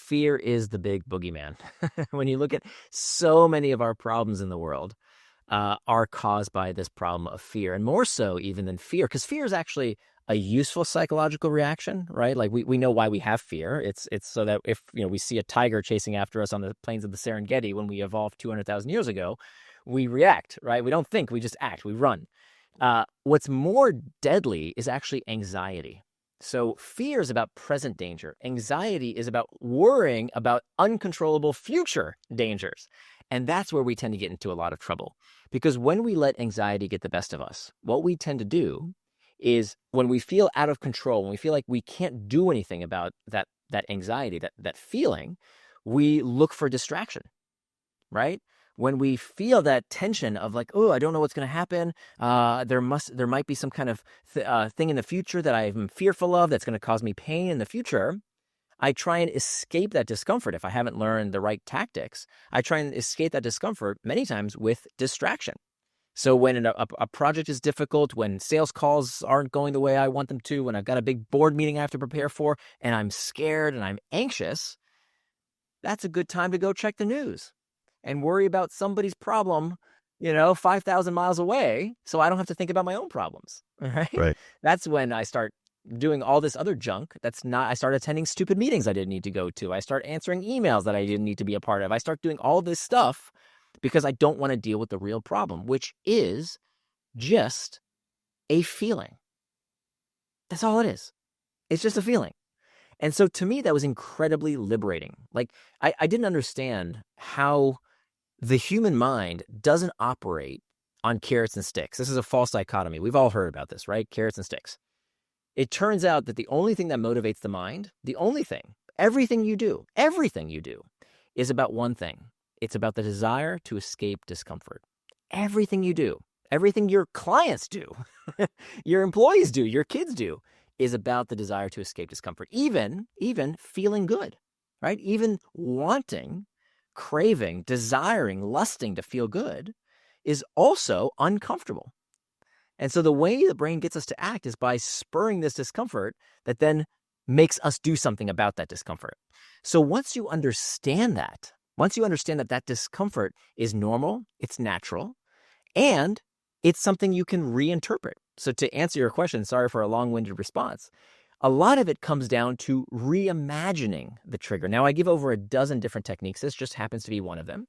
fear is the big boogeyman. When you look at so many of our problems in the world, are caused by this problem of fear, and more so even than fear, because fear is actually a useful psychological reaction, right? Like we know why we have fear. It's so that if we see a tiger chasing after us on the plains of the Serengeti when we evolved 200,000 years ago, we react, right? We don't think, we just act, we run. What's more deadly is actually anxiety. So fear is about present danger. Anxiety is about worrying about uncontrollable future dangers. And that's where we tend to get into a lot of trouble. Because when we let anxiety get the best of us, what we tend to do is when we feel out of control, when we feel like we can't do anything about that anxiety, that feeling, we look for distraction, right? When we feel that tension of like, oh, I don't know what's going to happen. There might be some kind of thing in the future that I'm fearful of that's going to cause me pain in the future. I try and escape that discomfort. If I haven't learned the right tactics, I try and escape that discomfort many times with distraction. So when a project is difficult, when sales calls aren't going the way I want them to, when I've got a big board meeting I have to prepare for, and I'm scared and I'm anxious, that's a good time to go check the news and worry about somebody's problem, 5,000 miles away, so I don't have to think about my own problems, right? Right. That's when I start doing all this other junk. I start attending stupid meetings I didn't need to go to. I start answering emails that I didn't need to be a part of. I start doing all this stuff because I don't want to deal with the real problem, which is just a feeling. That's all it is. It's just a feeling. And so to me, that was incredibly liberating. Like I didn't understand how the human mind doesn't operate on carrots and sticks. This is a false dichotomy. We've all heard about this, right? Carrots and sticks. It turns out that the only thing that motivates the mind, everything you do is about one thing. It's about the desire to escape discomfort. Everything you do, everything your clients do, your employees do, your kids do, is about the desire to escape discomfort. Even feeling good, right? Even wanting, craving, desiring, lusting to feel good is also uncomfortable. And so the way the brain gets us to act is by spurring this discomfort that then makes us do something about that discomfort. So once you understand that discomfort is normal, it's natural, and it's something you can reinterpret. So to answer your question, sorry for a long-winded response, a lot of it comes down to reimagining the trigger. Now, I give over a dozen different techniques. This just happens to be one of them.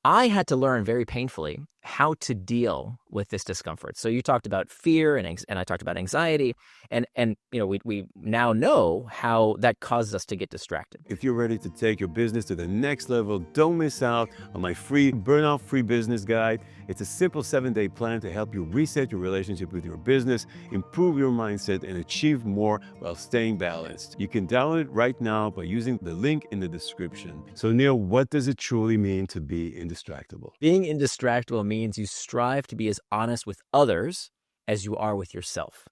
I had to learn very painfully how to deal with this discomfort. So you talked about fear and I talked about anxiety, and we now know how that causes us to get distracted. If you're ready to take your business to the next level, don't miss out on my free burnout-free business guide. It's a simple 7-day plan to help you reset your relationship with your business, improve your mindset, and achieve more while staying balanced. You can download it right now by using the link in the description. So Nir, what does it truly mean to be indistractable? Being indistractable means you strive to be as honest with others as you are with yourself.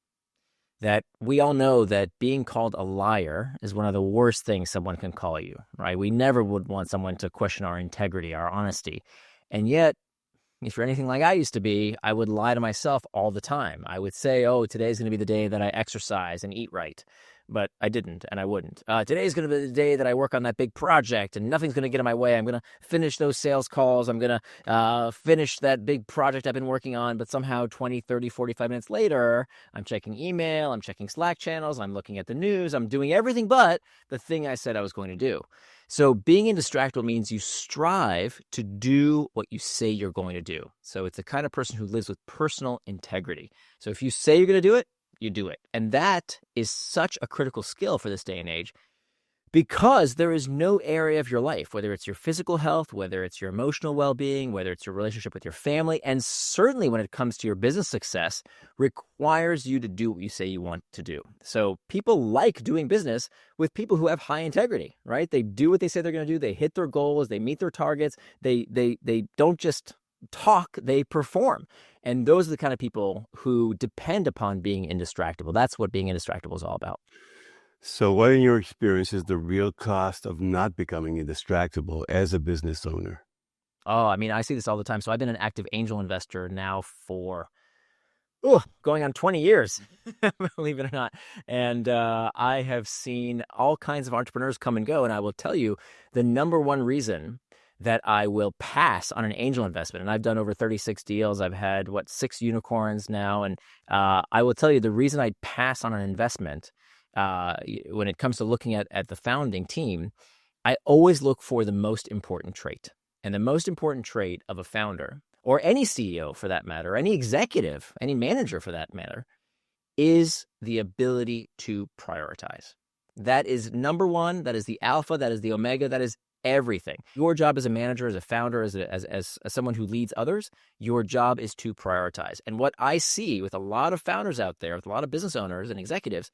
That we all know that being called a liar is one of the worst things someone can call you, right? We never would want someone to question our integrity, our honesty. And yet, if you're anything like I used to be, I would lie to myself all the time. I would say, oh, today's going to be the day that I exercise and eat right. But I didn't, and I wouldn't. Today's going to be the day that I work on that big project, and nothing's going to get in my way. I'm going to finish those sales calls. I'm going to finish that big project I've been working on, but somehow 20, 30, 45 minutes later, I'm checking email, I'm checking Slack channels, I'm looking at the news, I'm doing everything but the thing I said I was going to do. So being indistractable means you strive to do what you say you're going to do. So it's the kind of person who lives with personal integrity. So if you say you're going to do it, you do it. And that is such a critical skill for this day and age, because there is no area of your life, whether it's your physical health, whether it's your emotional well-being, whether it's your relationship with your family, and certainly when it comes to your business success, requires you to do what you say you want to do. So people like doing business with people who have high integrity, right? They do what they say they're going to do. They hit their goals. They meet their targets. They don't just talk, they perform. And those are the kind of people who depend upon being indistractable. That's what being indistractable is all about. So what in your experience is the real cost of not becoming indistractable as a business owner? Oh, I mean, I see this all the time. So I've been an active angel investor now for going on 20 years, believe it or not. And I have seen all kinds of entrepreneurs come and go. And I will tell you the number one reason that I will pass on an angel investment. And I've done over 36 deals. I've had, 6 unicorns now. And I will tell you the reason I'd pass on an investment when it comes to looking at the founding team, I always look for the most important trait. And the most important trait of a founder, or any CEO for that matter, any executive, any manager for that matter, is the ability to prioritize. That is number one. That is the alpha. That is the omega. That is everything. Your job as a manager, as a founder, as someone who leads others, your job is to prioritize. And what I see with a lot of founders out there, with a lot of business owners and executives,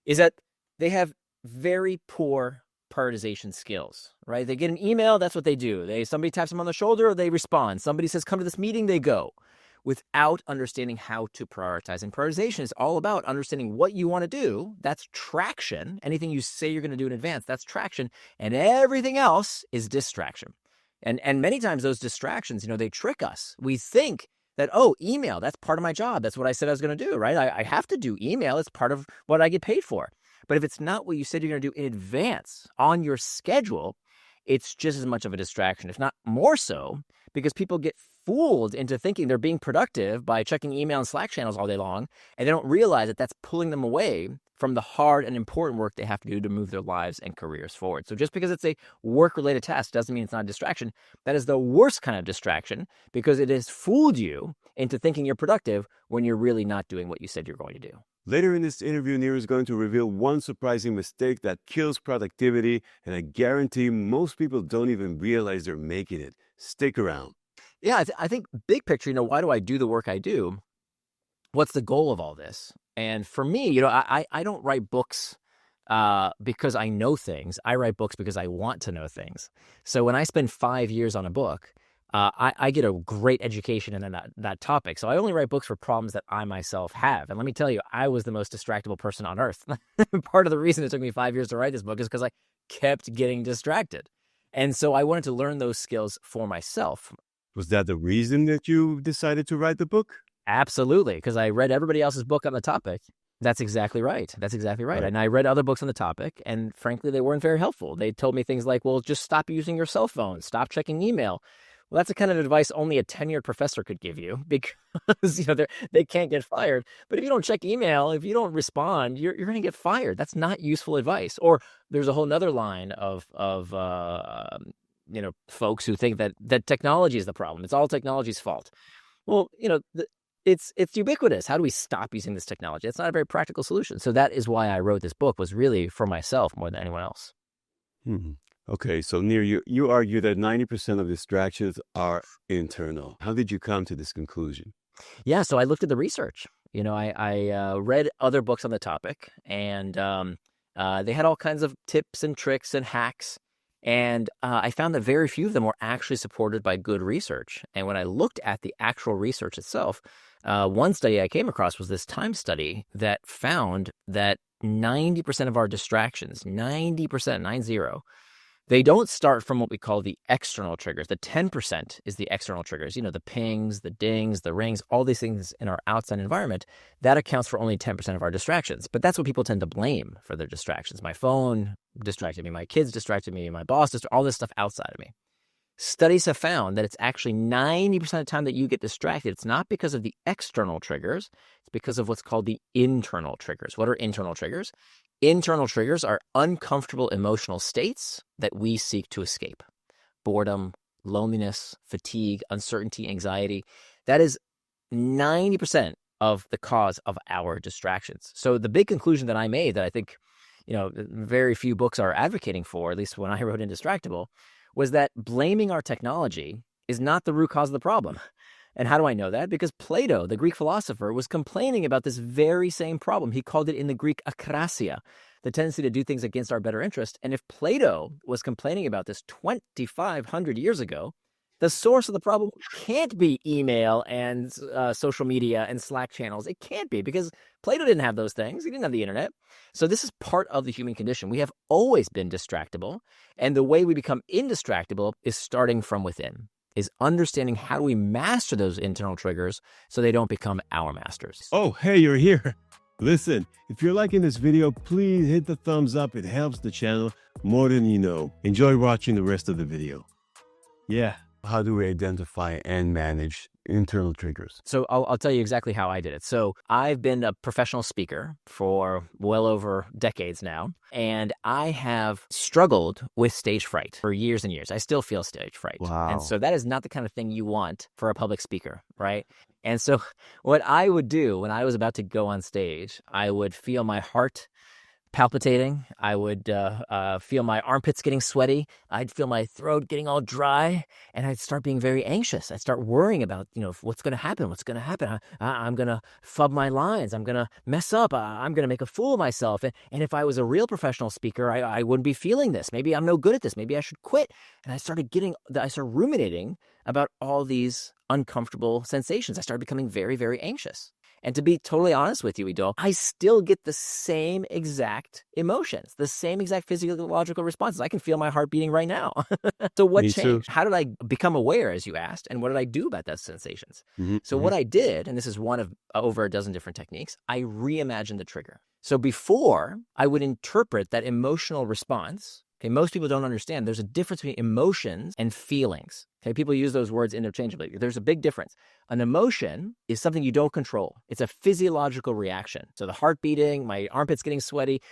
is that they have very poor prioritization skills, right? They get an email, that's what they do. Somebody taps them on the shoulder, they respond. Somebody says, come to this meeting, they go, without understanding how to prioritize. And prioritization is all about understanding what you want to do. That's traction. Anything you say you're going to do in advance, that's traction. And everything else is distraction. And many times those distractions, they trick us. We think that, email, that's part of my job. That's what I said I was going to do, right? I have to do email. It's part of what I get paid for. But if it's not what you said you're going to do in advance on your schedule, it's just as much of a distraction, if not more so, because people get fooled into thinking they're being productive by checking email and Slack channels all day long, and they don't realize that that's pulling them away from the hard and important work they have to do to move their lives and careers forward. So just because it's a work-related task doesn't mean it's not a distraction. That is the worst kind of distraction, because it has fooled you into thinking you're productive when you're really not doing what you said you're going to do. Later in this interview, Nir is going to reveal one surprising mistake that kills productivity, and I guarantee most people don't even realize they're making it. Stick around. Yeah, I think big picture, why do I do the work I do? What's the goal of all this? And for me, I don't write books because I know things. I write books because I want to know things. So when I spend 5 years on a book, I get a great education in that topic. So I only write books for problems that I myself have. And let me tell you, I was the most distractible person on earth. Part of the reason it took me 5 years to write this book is because I kept getting distracted. And so I wanted to learn those skills for myself. Was that the reason that you decided to write the book? Absolutely, because I read everybody else's book on the topic. That's exactly right. Right. And I read other books on the topic, and frankly, they weren't very helpful. They told me things like, well, just stop using your cell phone, stop checking email. Well, that's the kind of advice only a tenured professor could give you, because they can't get fired. But if you don't check email, if you don't respond, you're going to get fired. That's not useful advice. Or there's a whole nother line of folks who think that technology is the problem. It's all technology's fault. Well, it's ubiquitous. How do we stop using this technology? It's not a very practical solution. So that is why I wrote this book, was really for myself more than anyone else. Okay, so Nir, you argue that 90% of distractions are internal. How did you come to this conclusion? Yeah, so I looked at the research. I read other books on the topic, and they had all kinds of tips and tricks and hacks. And I found that very few of them were actually supported by good research. And when I looked at the actual research itself, one study I came across was this time study that found that 90% of our distractions, 90%, 90, they don't start from what we call the external triggers. The 10% is the external triggers, the pings, the dings, the rings, all these things in our outside environment. That accounts for only 10% of our distractions. But that's what people tend to blame for their distractions. My phone distracted me, my kids distracted me, my boss distracted, all this stuff outside of me. Studies have found that it's actually 90% of the time that you get distracted. It's not because of the external triggers. It's because of what's called the internal triggers. What are internal triggers? Internal triggers are uncomfortable emotional states that we seek to escape. Boredom, loneliness, fatigue, uncertainty, anxiety. That is 90% of the cause of our distractions. So the big conclusion that I made, that I think, very few books are advocating for, at least when I wrote Indistractable, was that blaming our technology is not the root cause of the problem. And how do I know that? Because Plato, the Greek philosopher, was complaining about this very same problem. He called it in the Greek akrasia, the tendency to do things against our better interest. And if Plato was complaining about this 2,500 years ago, the source of the problem can't be email and social media and Slack channels. It can't be, because Plato didn't have those things. He didn't have the internet. So this is part of the human condition. We have always been distractible. And the way we become indistractable is starting from within. is understanding how do we master those internal triggers so they don't become our masters. Oh, hey, you're here. Listen, if you're liking this video, please hit the thumbs up. It helps the channel more than you know. Enjoy watching the rest of the video. Yeah. How do we identify and manage internal triggers? So I'll tell you exactly how I did it. So I've been a professional speaker for well over decades now, and I have struggled with stage fright for years and years. I still feel stage fright. Wow. And so that is not the kind of thing you want for a public speaker, right? And so what I would do when I was about to go on stage, I would feel my heart palpitating. I would feel my armpits getting sweaty. I'd feel my throat getting all dry, and I'd start being very anxious. I'd start worrying about, what's going to happen? What's going to happen? I'm going to fub my lines. I'm going to mess up. I'm going to make a fool of myself. And if I was a real professional speaker, I wouldn't be feeling this. Maybe I'm no good at this. Maybe I should quit. And I started ruminating about all these uncomfortable sensations. I started becoming very, very anxious. And to be totally honest with you, Idol, I still get the same exact emotions, the same exact physiological responses. I can feel my heart beating right now. So what Me changed? too. How did I become aware, as you asked, and what did I do about those sensations? What I did, and this is one of over a dozen different techniques, I reimagined the trigger. So before, I would interpret that emotional response. Okay, most people don't understand there's a difference between emotions and feelings. Okay, people use those words interchangeably. There's a big difference. An emotion is something you don't control. It's a physiological reaction. So the heart beating, my armpits getting sweaty,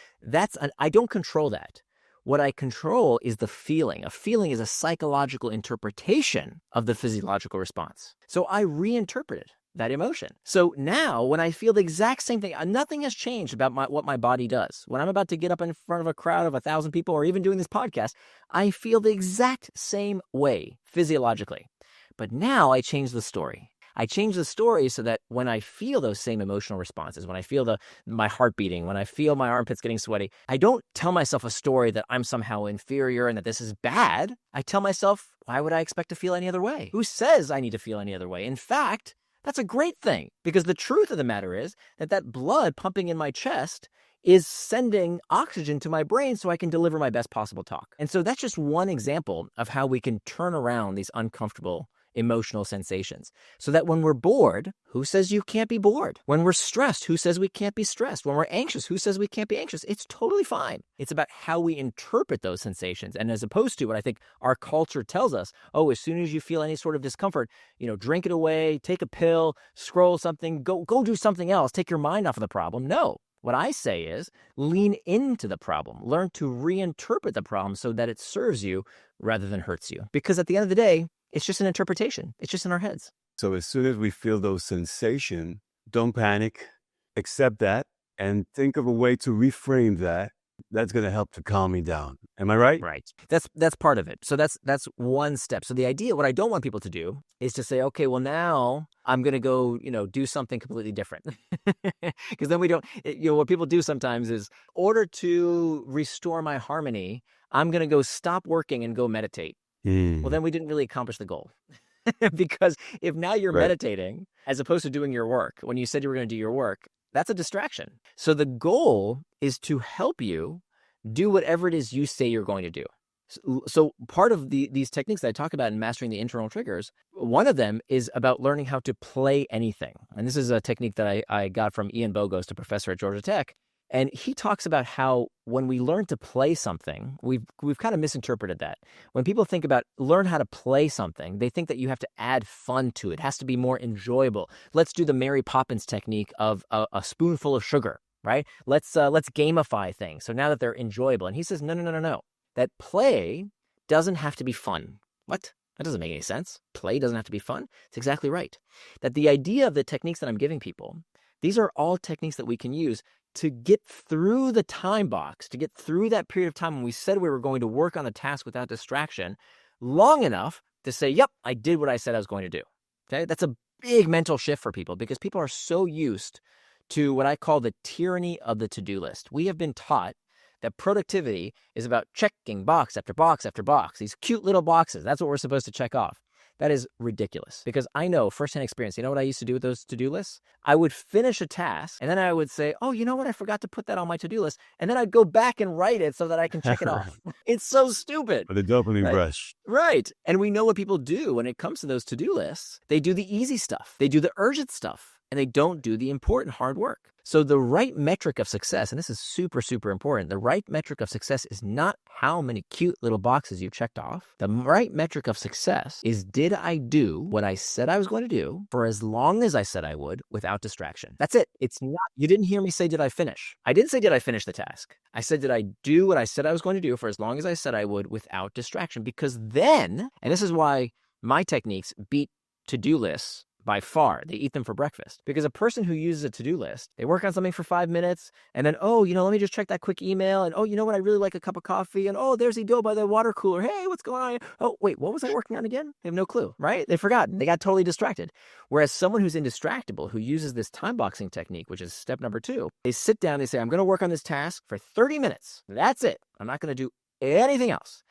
I don't control that. What I control is the feeling. A feeling is a psychological interpretation of the physiological response. So I reinterpreted that emotion. So now when I feel the exact same thing, nothing has changed about what my body does. When I'm about to get up in front of a crowd of 1,000 people or even doing this podcast, I feel the exact same way physiologically. But now I change the story. I change the story so that when I feel those same emotional responses, when I feel my heart beating, when I feel my armpits getting sweaty, I don't tell myself a story that I'm somehow inferior and that this is bad. I tell myself, why would I expect to feel any other way? Who says I need to feel any other way? In fact, that's a great thing, because the truth of the matter is that blood pumping in my chest is sending oxygen to my brain so I can deliver my best possible talk. And so that's just one example of how we can turn around these uncomfortable emotional sensations so that when we're bored, who says you can't be bored? When we're stressed, who says we can't be stressed? When we're anxious, who says we can't be anxious? It's totally fine. It's about how we interpret those sensations. And as opposed to what I think our culture tells us, oh, as soon as you feel any sort of discomfort, drink it away, take a pill, scroll something, go do something else, take your mind off of the problem. No. What I say is lean into the problem, learn to reinterpret the problem so that it serves you rather than hurts you. Because at the end of the day, it's just an interpretation. It's just in our heads. So as soon as we feel those sensations, don't panic, accept that, and think of a way to reframe that. That's going to help to calm me down. Am I right? Right. That's part of it. So that's one step. So the idea, what I don't want people to do is to say, okay, well now I'm going to go, do something completely different. Because then we don't, what people do sometimes is, in order to restore my harmony, I'm going to go stop working and go meditate. Well, then we didn't really accomplish the goal. Because if now you're meditating as opposed to doing your work, when you said you were going to do your work, that's a distraction. So the goal is to help you do whatever it is you say you're going to do. So part of these techniques that I talk about in mastering the internal triggers, one of them is about learning how to play anything. And this is a technique that I got from Ian Bogost, a professor at Georgia Tech. And he talks about how when we learn to play something, we've kind of misinterpreted that. When people think about learn how to play something, they think that you have to add fun to it. It has to be more enjoyable. Let's do the Mary Poppins technique of a spoonful of sugar, right? Let's gamify things. So now that they're enjoyable. And he says, no. That play doesn't have to be fun. What? That doesn't make any sense. Play doesn't have to be fun. It's exactly right. That the idea of the techniques that I'm giving people, these are all techniques that we can use to get through the time box, to get through that period of time when we said we were going to work on the task without distraction long enough to say, yep, I did what I said I was going to do. Okay, that's a big mental shift for people because people are so used to what I call the tyranny of the to-do list. We have been taught that productivity is about checking box after box after box, these cute little boxes. That's what we're supposed to check off. That is ridiculous because I know firsthand experience. You know what I used to do with those to-do lists? I would finish a task and then I would say, oh, you know what? I forgot to put that on my to-do list. And then I'd go back and write it so that I can check it off. It's so stupid. With a dopamine Right. rush. Right. And we know what people do when it comes to those to-do lists. They do the easy stuff. They do the urgent stuff. And they don't do the important hard work. So the right metric of success, and this is super, super important, the right metric of success is not how many cute little boxes you checked off. The right metric of success is, did I do what I said I was going to do for as long as I said I would without distraction? That's it. It's not, you didn't hear me say, did I finish? I didn't say, did I finish the task? I said, did I do what I said I was going to do for as long as I said I would without distraction? Because then, and this is why my techniques beat to-do lists by far. They eat them for breakfast. Because a person who uses a to-do list, they work on something for 5 minutes, and then, oh, let me just check that quick email, and oh, you know what, I really like a cup of coffee, and oh, there's Ido by the water cooler. Hey, what's going on? Oh, wait, what was I working on again? They have no clue, right? They've forgotten. They got totally distracted. Whereas someone who's indistractable, who uses this time boxing technique, which is step number 2, they sit down, they say, I'm going to work on this task for 30 minutes. That's it. I'm not going to do anything else.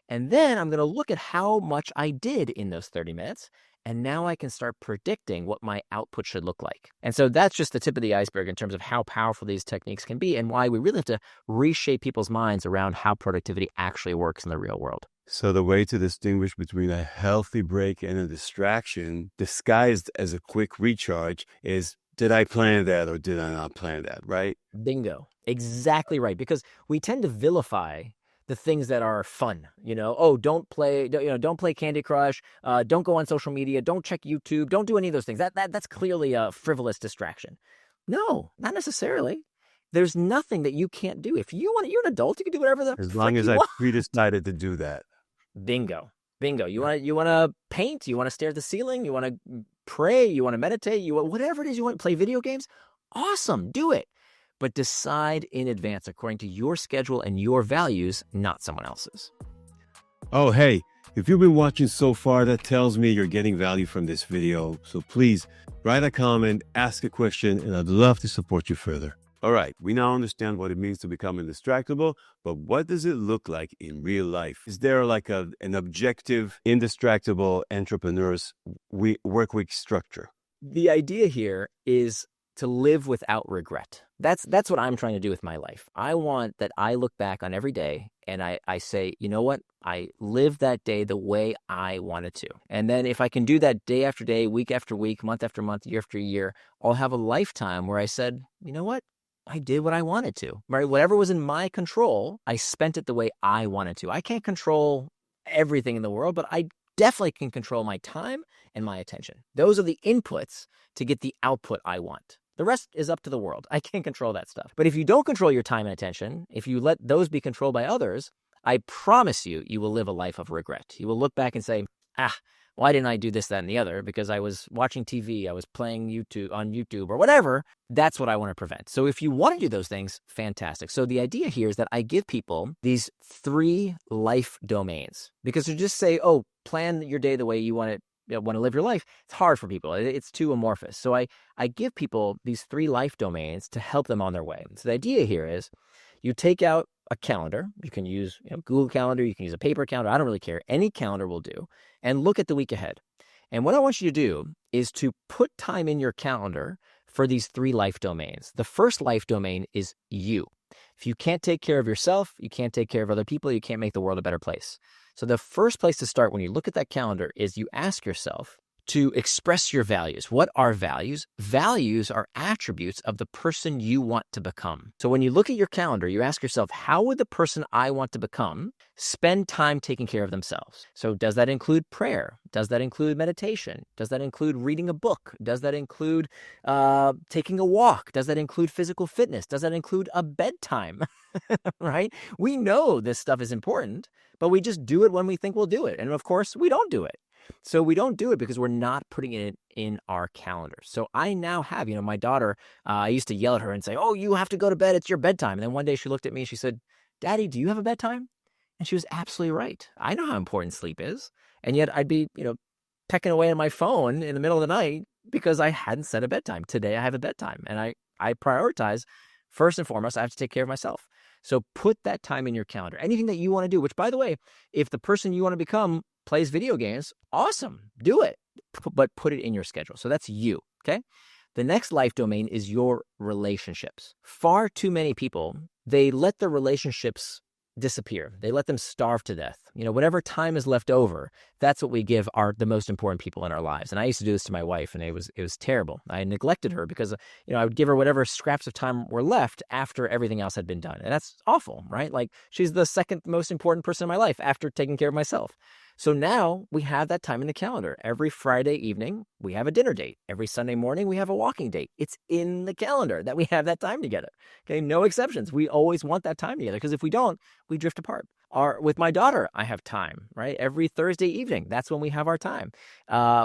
And then I'm going to look at how much I did in those 30 minutes. And now I can start predicting what my output should look like. And so that's just the tip of the iceberg in terms of how powerful these techniques can be and why we really have to reshape people's minds around how productivity actually works in the real world. So the way to distinguish between a healthy break and a distraction disguised as a quick recharge is, did I plan that or did I not plan that, right? Bingo. Exactly right. Because we tend to vilify the things that are fun, oh, don't play Candy Crush, don't go on social media, don't check YouTube, don't do any of those things. That's clearly a frivolous distraction. No, not necessarily. There's nothing that you can't do. If you want, you're an adult, you can do whatever the as long as I pre-decided to do that. Bingo. You want to paint, you want to stare at the ceiling, you want to pray, you want to meditate, whatever it is you want to play video games. Awesome, do it. But decide in advance according to your schedule and your values, not someone else's. Oh, hey, if you've been watching so far, that tells me you're getting value from this video. So please write a comment, ask a question, and I'd love to support you further. All right, we now understand what it means to become indistractable, but what does it look like in real life? Is there like an objective, indistractable entrepreneur's work week structure? The idea here is to live without regret. That's what I'm trying to do with my life. I want that I look back on every day and I say, you know what? I lived that day the way I wanted to. And then if I can do that day after day, week after week, month after month, year after year, I'll have a lifetime where I said, you know what? I did what I wanted to, right? Whatever was in my control, I spent it the way I wanted to. I can't control everything in the world, but I definitely can control my time and my attention. Those are the inputs to get the output I want. The rest is up to the world. I can't control that stuff. But if you don't control your time and attention, if you let those be controlled by others, I promise you, you will live a life of regret. You will look back and say, why didn't I do this, that, and the other? Because I was watching TV, I was playing YouTube or whatever. That's what I want to prevent. So if you want to do those things, fantastic. So the idea here is that I give people these 3 life domains, because to just say, oh, plan your day the way you want to live your life, it's hard for people. It's too amorphous. So I give people these 3 life domains to help them on their way. So the idea here is you take out a calendar. You can use Google Calendar. You can use a paper calendar. I don't really care. Any calendar will do. And look at the week ahead. And what I want you to do is to put time in your calendar for these 3 life domains. The first life domain is you. If you can't take care of yourself, you can't take care of other people, you can't make the world a better place. So the first place to start when you look at that calendar is you ask yourself to express your values. What are values? Values are attributes of the person you want to become. So when you look at your calendar, you ask yourself, how would the person I want to become spend time taking care of themselves? So does that include prayer? Does that include meditation? Does that include reading a book? Does that include taking a walk? Does that include physical fitness? Does that include a bedtime? Right? We know this stuff is important, but we just do it when we think we'll do it. And of course, we don't do it. So we don't do it because we're not putting it in our calendar. So I now have, my daughter, I used to yell at her and say, oh, you have to go to bed. It's your bedtime. And then one day she looked at me and she said, Daddy, do you have a bedtime? And she was absolutely right. I know how important sleep is. And yet I'd be, pecking away on my phone in the middle of the night because I hadn't set a bedtime. Today I have a bedtime and I prioritize. First and foremost, I have to take care of myself. So put that time in your calendar. Anything that you want to do, which by the way, if the person you want to become plays video games, awesome, do it, but put it in your schedule. So that's you, okay? The next life domain is your relationships. Far too many people, they let their relationships disappear. They let them starve to death. Whatever time is left over, that's what we give the most important people in our lives. And I used to do this to my wife, and it was terrible. I neglected her because, I would give her whatever scraps of time were left after everything else had been done. And that's awful, right? Like, she's the second most important person in my life after taking care of myself. So now we have that time in the calendar. Every Friday evening, we have a dinner date. Every Sunday morning, we have a walking date. It's in the calendar that we have that time together. Okay, no exceptions. We always want that time together, because if we don't, we drift apart. With my daughter, I have time, right? Every Thursday evening, that's when we have our time.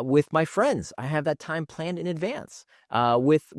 With my friends, I have that time planned in advance. With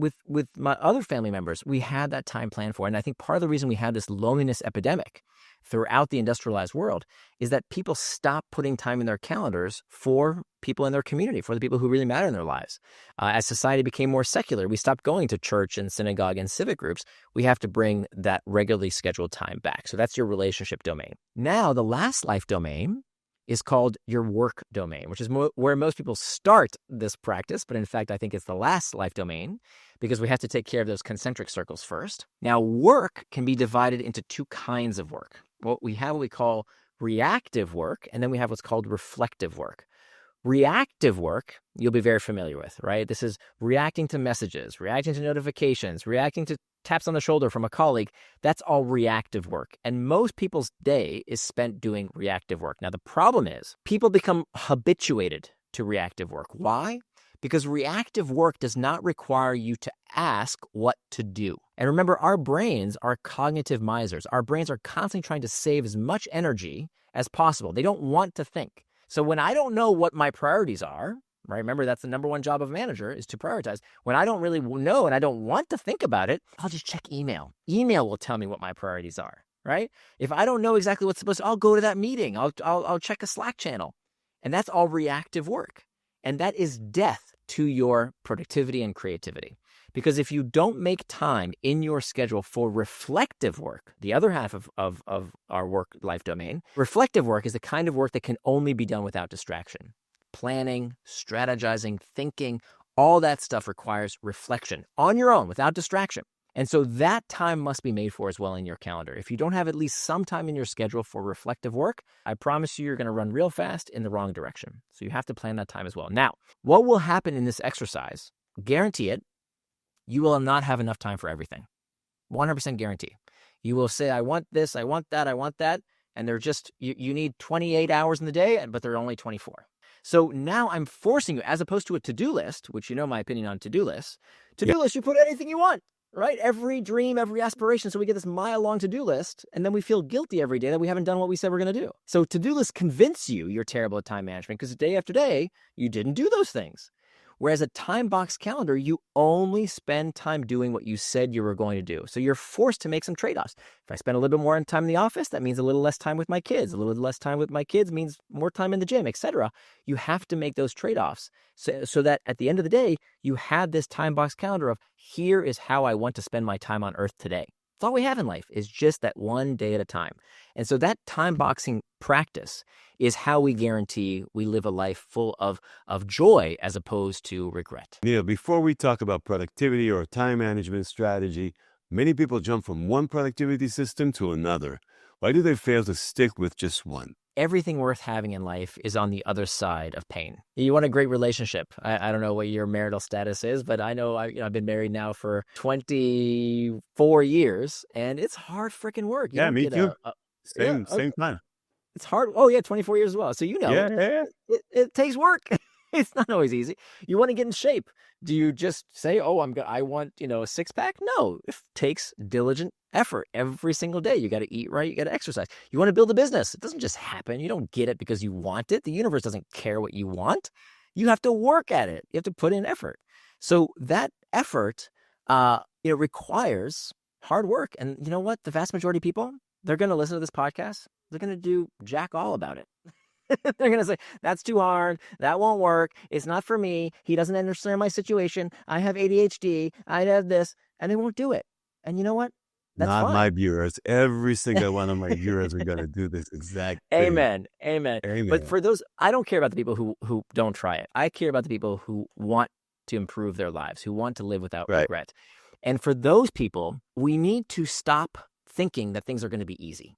my other family members, we had that time planned for. And I think part of the reason we have this loneliness epidemic throughout the industrialized world is that people stop putting time in their calendars for people in their community, for the people who really matter in their lives. As society became more secular, we stopped going to church and synagogue and civic groups. We have to bring that regularly scheduled time back. So that's your relationship domain. Now, the last life domain is called your work domain, which is where most people start this practice. But in fact, I think it's the last life domain, because we have to take care of those concentric circles first. Now, work can be divided into two kinds of work. What we call reactive work, and then we have what's called reflective work. Reactive work, you'll be very familiar with, right? This is reacting to messages, reacting to notifications, reacting to taps on the shoulder from a colleague. That's all reactive work. And most people's day is spent doing reactive work. Now, the problem is people become habituated to reactive work. Why? Because reactive work does not require you to ask what to do. And remember, our brains are cognitive misers. Our brains are constantly trying to save as much energy as possible. They don't want to think. So when I don't know what my priorities are, right? Remember, that's the number one job of a manager, is to prioritize. When I don't really know and I don't want to think about it, I'll just check email. Email will tell me what my priorities are, right? If I don't know exactly what's supposed to, I'll go to that meeting. I'll check a Slack channel. And that's all reactive work. And that is death to your productivity and creativity. Because if you don't make time in your schedule for reflective work, the other half of our work life domain, reflective work is the kind of work that can only be done without distraction. Planning, strategizing, thinking, all that stuff requires reflection on your own without distraction. And so that time must be made for as well in your calendar. If you don't have at least some time in your schedule for reflective work, I promise you're going to run real fast in the wrong direction. So you have to plan that time as well. Now, what will happen in this exercise? Guarantee it, you will not have enough time for everything. 100% guarantee. You will say, I want this, I want that, I want that. And they're just, you need 28 hours in the day, but they're only 24. So now I'm forcing you, as opposed to a to-do list, which you know my opinion on to-do lists. To-do list, you put anything you want, right? Every dream, every aspiration. So we get this mile-long to-do list, and then we feel guilty every day that we haven't done what we said we're going to do. So to-do lists convince you you're terrible at time management, because day after day, you didn't do those things. Whereas a time box calendar, you only spend time doing what you said you were going to do. So you're forced to make some trade-offs. If I spend a little bit more time in the office, that means a little less time with my kids. A little less time with my kids means more time in the gym, etc. You have to make those trade-offs so that at the end of the day, you have this time box calendar of, here is how I want to spend my time on earth today. It's all we have in life, is just that one day at a time. And so that time boxing practice is how we guarantee we live a life full of joy as opposed to regret. Before we talk about productivity or time management strategy, many people jump from one productivity system to another. Why do they fail to stick with just one? Everything worth having in life is on the other side of pain. You want a great relationship. I don't know what your marital status is, but I know I've been married now for 24 years, and it's hard freaking work. Yeah, me too. Same time. It's hard. Oh, yeah, 24 years as well. So Yeah. it takes work. It's not always easy. You want to get in shape. Do you just say, oh, I want, a six pack? No, it takes diligent effort every single day. You got to eat right. You got to exercise. You want to build a business. It doesn't just happen. You don't get it because you want it. The universe doesn't care what you want. You have to work at it. You have to put in effort. So that effort, requires hard work. And you know what? The vast majority of people, they're going to listen to this podcast. They're going to do jack all about it. They're going to say, that's too hard. That won't work. It's not for me. He doesn't understand my situation. I have ADHD. I have this. And they won't do it. And you know what? That's Not my fine. viewers. Every single one of my viewers are going to do this exact thing. Amen. Amen. But Amen. for those, I don't care about the people who don't try it. I care about the people who want to improve their lives, who want to live without Right. regret. And for those people, we need to stop thinking that things are going to be easy,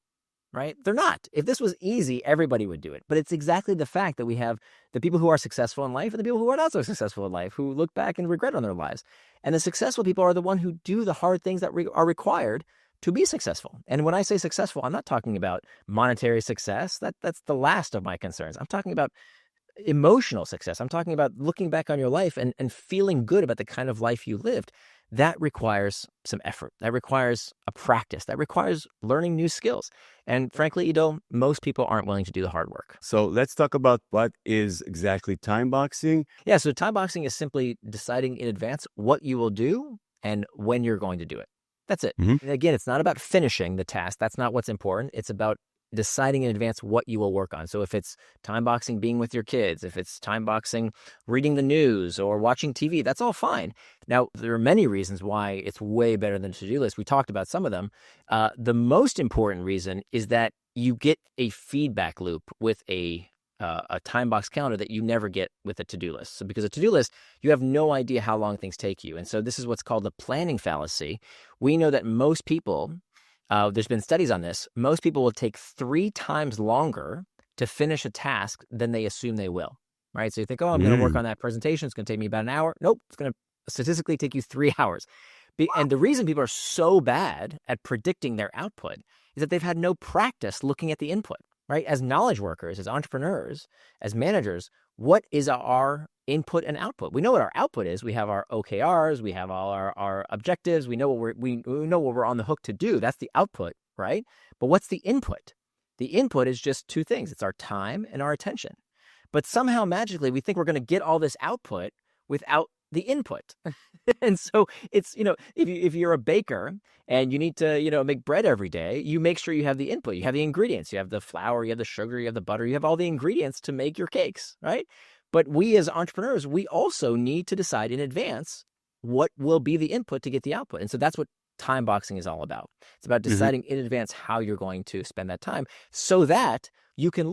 right? They're not. If this was easy, everybody would do it. But it's exactly the fact that we have the people who are successful in life and the people who are not so successful in life, who look back and regret on their lives. And the successful people are the ones who do the hard things that are required to be successful. And when I say successful, I'm not talking about monetary success. That's the last of my concerns. I'm talking about emotional success. I'm talking about looking back on your life and feeling good about the kind of life you lived. That requires some effort. That requires a practice. That requires learning new skills. And frankly, Ido, most people aren't willing to do the hard work. So let's talk about what is exactly time boxing. Yeah, so time boxing is simply deciding in advance what you will do and when you're going to do it. That's it. Mhm. And again, it's not about finishing the task. That's not what's important. It's about deciding in advance what you will work on. So if it's time boxing being with your kids, if it's time boxing reading the news or watching TV, that's all fine. Now, there are many reasons why it's way better than a to-do list. We talked about some of them. The most important reason is that you get a feedback loop with a time box calendar that you never get with a to-do list. So because a to-do list, you have no idea how long things take you. And so this is what's called the planning fallacy. We know that most people, there's been studies on this, most people will take 3 times longer to finish a task than they assume they will, right? So you think, oh, I'm going to work on that presentation. It's going to take me about an hour. Nope, it's going to statistically take you 3 hours. And the reason people are so bad at predicting their output is that they've had no practice looking at the input. Right? As knowledge workers, as entrepreneurs, as managers, what is our input and output? We know what our output is. We have our OKRs, we have all our objectives, we know what we know what we're on the hook to do. That's the output, right? But what's the input? The input is just 2 things. It's our time and our attention. But somehow magically we think we're going to get all this output without the input. And so it's, if you're a baker and you need to, make bread every day, you make sure you have the input, you have the ingredients, you have the flour, you have the sugar, you have the butter, you have all the ingredients to make your cakes, right? But we as entrepreneurs, we also need to decide in advance what will be the input to get the output. And so that's what time boxing is all about. It's about deciding in advance how you're going to spend that time so that you can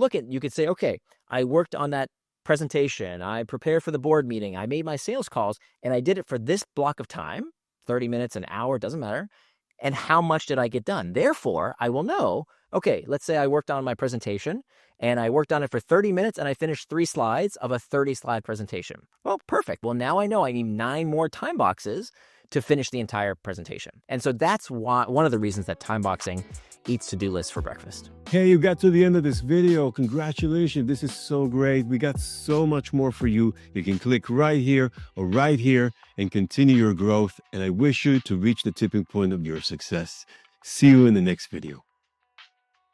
say, okay, I worked on that presentation, I prepared for the board meeting, I made my sales calls, and I did it for this block of time, 30 minutes, an hour, doesn't matter. And how much did I get done? Therefore, I will know, okay, let's say I worked on my presentation and I worked on it for 30 minutes and I finished 3 slides of a 30-slide presentation. Well, perfect. Well, now I know I need 9 more time boxes to finish the entire presentation. And so that's one of the reasons that time boxing eats to-do lists for breakfast. Hey, you got to the end of this video. Congratulations. This is so great. We got so much more for you. You can click right here or right here and continue your growth. And I wish you to reach the tipping point of your success. See you in the next video.